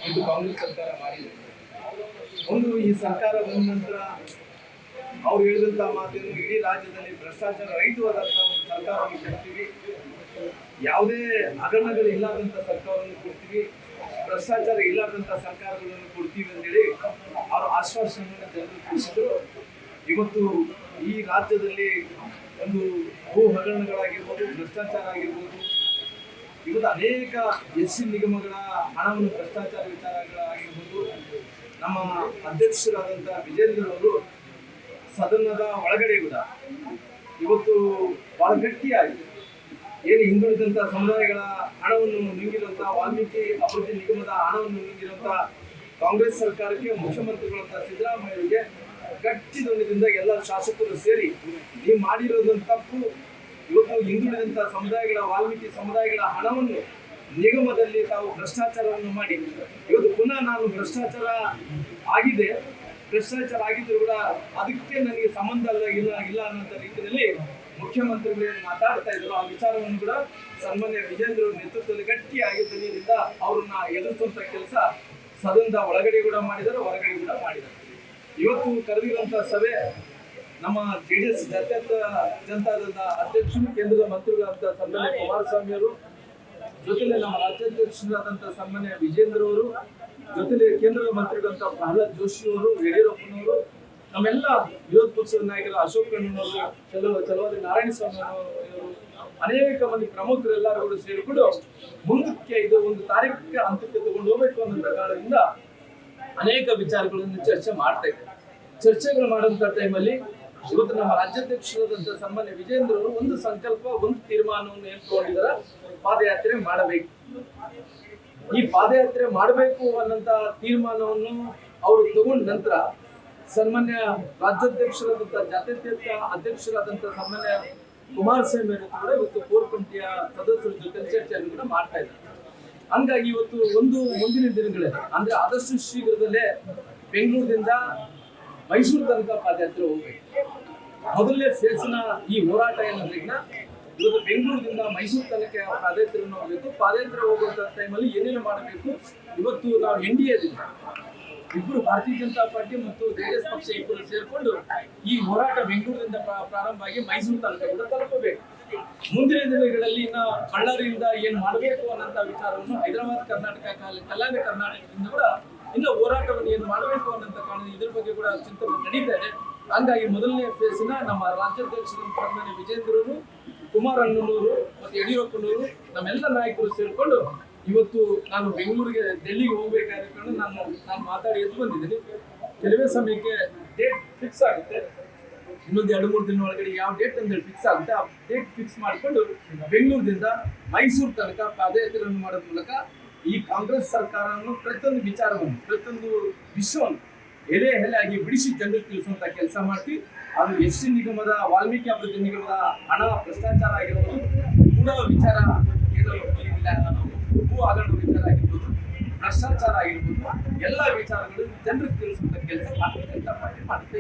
ಇದು ಕಾಂಗ್ರೆಸ್ ಸರ್ಕಾರ ಮಾಡಿದೆ. ಒಂದು ಈ ಸರ್ಕಾರ ಬಂದ ನಂತರ ಅವ್ರು ಹೇಳಿದಂತ ಮಾತನ್ನು ಇಡೀ ರಾಜ್ಯದಲ್ಲಿ ಭ್ರಷ್ಟಾಚಾರ ರಹಿತವಾದಂತಹ ಒಂದು ಸರ್ಕಾರವನ್ನು ಕೊಡ್ತೀವಿ, ಯಾವುದೇ ಹಗರಣಗಳು ಇಲ್ಲದಂತ ಸರ್ಕಾರವನ್ನು ಕೊಡ್ತೀವಿ, ಭ್ರಷ್ಟಾಚಾರ ಇಲ್ಲದಂತ ಸರ್ಕಾರಗಳನ್ನು ಕೊಡ್ತೀವಿ ಅಂತೇಳಿ ಅವರು ಆಶ್ವಾಸನೆಯನ್ನು ಜನರು ತಿಳಿಸಿದ್ರು. ಇವತ್ತು ಈ ರಾಜ್ಯದಲ್ಲಿ ಒಂದು ಭೂ ಹಗರಣಗಳಾಗಿರ್ಬೋದು, ಭ್ರಷ್ಟಾಚಾರ ಆಗಿರ್ಬೋದು, ಇವತ್ತು ಅನೇಕ ಎಸ್ ನಿಗಮಗಳ ಹಣವನ್ನು ಭ್ರಷ್ಟಾಚಾರ ವಿಚಾರಗಳಾಗಿರ್ಬೋದು, ನಮ್ಮ ಅಧ್ಯಕ್ಷರಾದಂಥ ವಿಜೇಂದ್ರ ಅವರು ಸದನದ ಒಳಗಡೆ ಕೂಡ ಇವತ್ತು ಬಹಳ ಗಟ್ಟಿಯಾಗಿ ಏನು ಹಿಂದುಳಿದಂಥ ಸಮುದಾಯಗಳ ಹಣವನ್ನು ನುಂಗಿರುವಂಥ ವಾಲ್ಮೀಕಿ ಅಭಿವೃದ್ಧಿ ನಿಗಮದ ಹಣವನ್ನು ನುಂಗಿರುವಂಥ ಕಾಂಗ್ರೆಸ್ ಸರ್ಕಾರಕ್ಕೆ ಮುಖ್ಯಮಂತ್ರಿಗಳಂತ ಸಿದ್ದರಾಮಯ್ಯರಿಗೆ ಗಟ್ಟಿ ಧ್ವನಿಯಿಂದ ಎಲ್ಲ ಶಾಸಕರು ಸೇರಿ ನೀವು ಮಾಡಿರೋದೊಂದು ತಪ್ಪು, ಇವತ್ತು ಹಿಂದುಳಿದಂಥ ಸಮುದಾಯಗಳ ವಾಲ್ಮೀಕಿ ಸಮುದಾಯಗಳ ಹಣವನ್ನು ನಿಗಮದಲ್ಲಿ ತಾವು ಭ್ರಷ್ಟಾಚಾರವನ್ನು ಮಾಡಿ ಇವತ್ತು ಪುನಃ ನಾನು ಭ್ರಷ್ಟಾಚಾರ ಆಗಿದ್ರು ಕೂಡ ಅದಕ್ಕೆ ನನಗೆ ಸಂಬಂಧ ಇಲ್ಲ ಅನ್ನೋಂಥ ರೀತಿಯಲ್ಲಿ ಮುಖ್ಯಮಂತ್ರಿಗಳು ಮಾತಾಡ್ತಾ ಇದ್ರು. ಆ ವಿಚಾರವನ್ನು ಕೂಡ ಸನ್ಮಾನ್ಯ ವಿಜೇಂದ್ರ ಅವರ ನೇತೃತ್ವದಲ್ಲಿ ಗಟ್ಟಿಯಾಗಿ ಧ್ವನಿಯಿಂದ ಅವ್ರನ್ನ ಎದುರಿಸುವಂತ ಕೆಲಸ ಸದನದ ಒಳಗಡೆ ಕೂಡ ಮಾಡಿದ್ದಾರೆ, ಹೊರಗಡೆ ಕೂಡ ಮಾಡಿದ್ದಾರೆ. ಇವತ್ತು ಕರೆದಿರುವಂತ ಸಭೆ ನಮ್ಮ JDS ಜನತಾದಳದ ಅಧ್ಯಕ್ಷರು, ಕೇಂದ್ರದ ಮಂತ್ರಿಗಳಾದಂಥ ಸನ್ಮಾನ್ಯ ಕುಮಾರಸ್ವಾಮಿ ಅವರು, ಜೊತೆಲೆ ನಮ್ಮ ರಾಜ್ಯಾಧ್ಯಕ್ಷರಾದಂಥ ಸನ್ಮಾನ್ಯ ವಿಜೇಂದ್ರ ಅವರು, ಜೊತೆಲೆ ಕೇಂದ್ರದ ಮಂತ್ರಿಗಳಂತ ಪ್ರಹ್ಲಾದ್ ಜೋಶಿ ಅವರು, ಯಡಿಯೂರಪ್ಪನವರು, ನಮ್ಮೆಲ್ಲ ವಿರೋಧ ಪಕ್ಷದ ನಾಯಕರು ಅಶೋಕ್ ಕಣ್ಣನವರು, ಚಲವಾದಿ ನಾರಾಯಣಸ್ವಾಮಿ ಅವರು, ಅನೇಕ ಮಂದಿ ಪ್ರಮುಖರೆಲ್ಲರೂ ಕೂಡ ಸೇರಿಕೊಂಡು ಮುಂದಕ್ಕೆ ಇದು ಒಂದು ತಾರೀಖಿಕ ಹಂತಕ್ಕೆ ತಗೊಂಡು ಹೋಗ್ಬೇಕು ಅನ್ನೋ ಕಾರಣದಿಂದ ಅನೇಕ ವಿಚಾರಗಳನ್ನು ಚರ್ಚೆ ಮಾಡ್ತಾ ಇದ್ದಾರೆ. ಚರ್ಚೆಗಳು ಮಾಡುವಂತ ಟೈಮಲ್ಲಿ ಇವತ್ತು ನಮ್ಮ ರಾಜ್ಯಾಧ್ಯಕ್ಷರಾದಂಥ ಸನ್ಮಾನ್ಯ ವಿಜೇಂದ್ರ ಅವರು ಒಂದು ಸಂಕಲ್ಪ, ಒಂದು ತೀರ್ಮಾನವನ್ನು ಏನು ತಗೊಂಡಿದ್ದಾರೆ, ಪಾದಯಾತ್ರೆ ಮಾಡಬೇಕು. ಈ ಪಾದಯಾತ್ರೆ ಮಾಡಬೇಕು ಅನ್ನೋಂಥ ತೀರ್ಮಾನವನ್ನು ಅವರು ತಗೊಂಡ ನಂತರ ಸನ್ಮಾನ್ಯ ರಾಜ್ಯಾಧ್ಯಕ್ಷರಾದಂಥ ಜಾತ್ಯತೀತ ಅಧ್ಯಕ್ಷರಾದಂಥ ಸನ್ಮಾನ್ಯ ಕುಮಾರಸ್ವಾಮಿ ಅವರು ಕೂಡ ಇವತ್ತು ಕೋರ್ ಕಮಿಟಿಯ ಸದಸ್ಯರ ಜೊತೆ ಚರ್ಚೆಯನ್ನು ಕೂಡ ಮಾಡ್ತಾ ಇದ್ದಾರೆ. ಹಂಗಾಗಿ ಇವತ್ತು ಒಂದು ಮುಂದಿನ ದಿನಗಳಲ್ಲಿ ಅಂದ್ರೆ ಆದಷ್ಟು ಶೀಘ್ರದಲ್ಲೇ ಬೆಂಗಳೂರಿನಿಂದ ಮೈಸೂರು ತನಕ ಪಾದಯಾತ್ರೆ ಹೋಗ್ಬೇಕು. ಮೊದಲನೇ ಫೇಸ್ನ ಈ ಹೋರಾಟ ಏನಂದ್ರೆಗಿನ ಇವತ್ತು ಬೆಂಗಳೂರಿನಿಂದ ಮೈಸೂರು ತನಕ ಪಾದಯಾತ್ರೆಯನ್ನು ಹೋಗಬೇಕು. ಪಾದಯಾತ್ರೆ ಹೋಗುವಂತ ಟೈಮಲ್ಲಿ ಏನೇನು ಮಾಡಬೇಕು, ಇವತ್ತು ನಾವು NDAದಿಂದ ಇಬ್ಬರು ಭಾರತೀಯ ಜನತಾ ಪಾರ್ಟಿ ಮತ್ತು JDS ಪಕ್ಷ ಇಬ್ಬರು ಸೇರ್ಕೊಂಡು ಈ ಹೋರಾಟ ಬೆಂಗಳೂರಿನಿಂದ ಪ್ರಾರಂಭ ಆಗಿ ಮೈಸೂರು ತನಕ ಕೂಡ ತಲುಪಬೇಕು. ಮುಂದಿನ ದಿನಗಳಲ್ಲಿ ಇನ್ನು ಬಳ್ಳಾರಿಯಿಂದ ಏನ್ ಮಾಡಬೇಕು ಅನ್ನೋಂಥ ವಿಚಾರವನ್ನು ಹೈದರಾಬಾದ್ ಕರ್ನಾಟಕ ಕಲ್ಯಾಣ ಕರ್ನಾಟಕದಿಂದ ಕೂಡ ಇನ್ನು ಹೋರಾಟವನ್ನು ಏನು ಮಾಡಬೇಕು ಅನ್ನೋಂಥ ಕಾರಣ ಇದ್ರ ಬಗ್ಗೆ ಕೂಡ ಚಿಂತನೆ ನಡೀತಾ ಇದೆ. ಹಂಗಾಗಿ ಮೊದಲನೇ ಫೇಸಿನ ನಮ್ಮ ರಾಜ್ಯಾಧ್ಯಕ್ಷರ ಸನ್ಮಾನ್ಯ ವಿಜೇಂದ್ರರು, ಕುಮಾರಣ್ಣನವರು ಮತ್ತು ಯಡಿಯೂರಪ್ಪನವರು, ನಮ್ಮೆಲ್ಲ ನಾಯಕರು ಸೇರಿಕೊಂಡು ಇವತ್ತು ನಾನು ಬೆಂಗಳೂರಿಗೆ ಡೆಲ್ಲಿಗೆ ಹೋಗ್ಬೇಕಾದ ಕಾರಣ ನಾನು ಮಾತಾಡಿ ಎದ್ದು ಬಂದಿದ್ದೀನಿ. ಕೆಲವೇ ಸಮಯಕ್ಕೆ ಡೇಟ್ ಫಿಕ್ಸ್ ಆಗುತ್ತೆ, ಇನ್ನೊಂದು 2-3 ದಿನ ಒಳಗಡೆ ಯಾವ ಡೇಟ್ ಅಂತ ಫಿಕ್ಸ್ ಆಗುತ್ತೆ, ಆ ಡೇಟ್ ಫಿಕ್ಸ್ ಮಾಡಿಕೊಂಡು ಬೆಂಗಳೂರಿನಿಂದ ಮೈಸೂರು ತನಕ ಪಾದಯಾತ್ರೆಯನ್ನು ಮಾಡೋದ್ರ ಮೂಲಕ ಈ ಕಾಂಗ್ರೆಸ್ ಸರ್ಕಾರವನ್ನು ಪ್ರತಿಯೊಂದು ವಿಚಾರವನ್ನು, ಪ್ರತಿಯೊಂದು ವಿಷಯವನ್ನು ಎಲೆ ಆಗಿ ಬಿಡಿಸಿ ಜನರಿಗೆ ತಿಳಿಸುವಂತ ಕೆಲಸ ಮಾಡ್ತೀವಿ. ಅದು SC ನಿಗಮದ, ವಾಲ್ಮೀಕಿ ಅಭಿವೃದ್ಧಿ ನಿಗಮದ ಹಣ ಭ್ರಷ್ಟಾಚಾರ ಆಗಿರ್ಬೋದು, ಕೂಡ ವಿಚಾರ ಭೂ ಹಗರಣ ವಿಚಾರ ಆಗಿರ್ಬೋದು, ಭ್ರಷ್ಟಾಚಾರ ಆಗಿರ್ಬೋದು, ಎಲ್ಲ ವಿಚಾರಗಳು ಜನರಿಗೆ ತಿಳಿಸುವಂತ ಕೆಲಸ ಭಾರತೀಯ ಜನತಾ ಪಾರ್ಟಿ ಮಾಡುತ್ತೆ.